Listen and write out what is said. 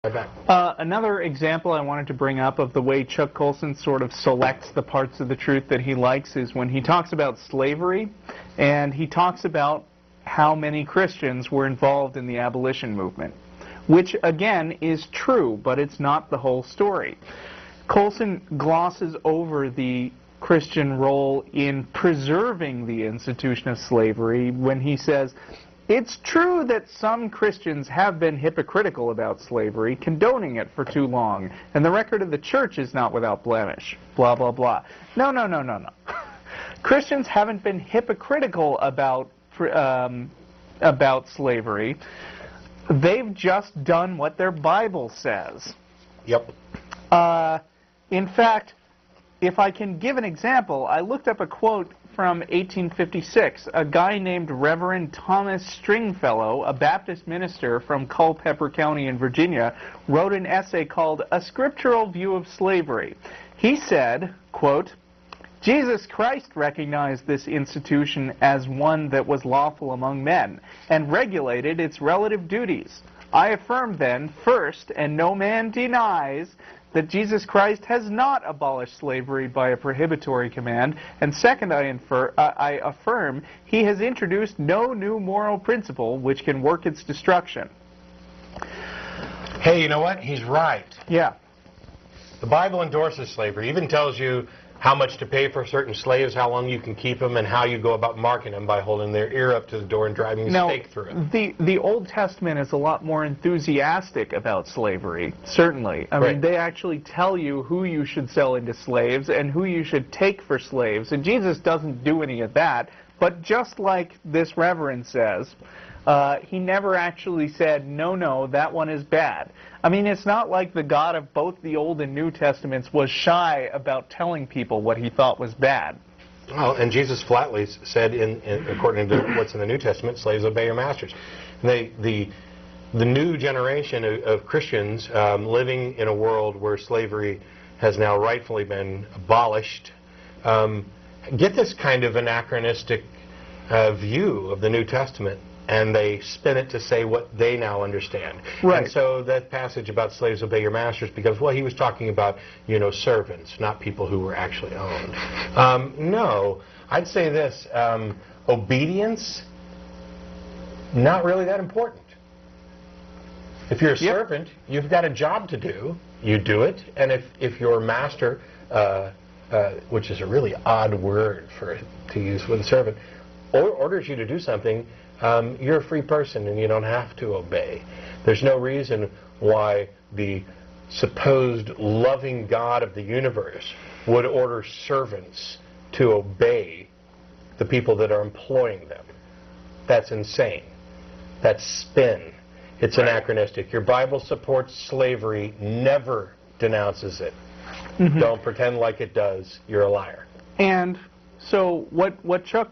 Right back. Another example I wanted to bring up of the way Chuck Colson sort of selects the parts of the truth that he likes is when he talks about slavery, and he talks about how many Christians were involved in the abolition movement, which again is true, but it's not the whole story. Colson glosses over the Christian role in preserving the institution of slavery when he says, "It's true that some Christians have been hypocritical about slavery, condoning it for too long, and the record of the church is not without blemish." Blah, blah, blah. No. Christians haven't been hypocritical about slavery. They've just done what their Bible says. Yep. In fact, if I can give an example, I looked up a quote from 1856. A guy named Reverend Thomas Stringfellow, a Baptist minister from Culpeper County in Virginia, wrote an essay called A Scriptural View of Slavery. He said, quote, "Jesus Christ recognized this institution as one that was lawful among men, and regulated its relative duties. I affirm then, first, and no man denies, that Jesus Christ has not abolished slavery by a prohibitory command, and second, I affirm he has introduced no new moral principle which can work its destruction." Hey, you know what? He's right. Yeah. The Bible endorses slavery. It even tells you how much to pay for certain slaves, how long you can keep them, and how you go about marking them by holding their ear up to the door and driving a stake through it. The Old Testament is a lot more enthusiastic about slavery, certainly. I mean, they actually tell you who you should sell into slaves and who you should take for slaves, and Jesus doesn't do any of that, but just like this reverend says, he never actually said, no, that one is bad. I mean, it's not like the God of both the Old and New Testaments was shy about telling people what he thought was bad. Well, and Jesus flatly said, according to what's in the New Testament, slaves obey your masters. The new generation of Christians living in a world where slavery has now rightfully been abolished get this kind of anachronistic view of the New Testament, and they spin it to say what they now understand. Right. And so that passage about slaves obey your masters becomes, well, he was talking about, servants, not people who were actually owned. No, I'd say this, obedience, not really that important. If you're a servant, you've got a job to do, you do it, and if your master, which is a really odd word to use with a servant, orders you to do something, you're a free person and you don't have to obey. There's no reason why the supposed loving God of the universe would order servants to obey the people that are employing them. That's insane. That's spin. It's anachronistic. Your Bible supports slavery, never denounces it. Don't pretend like it does. You're a liar. And so what Chuck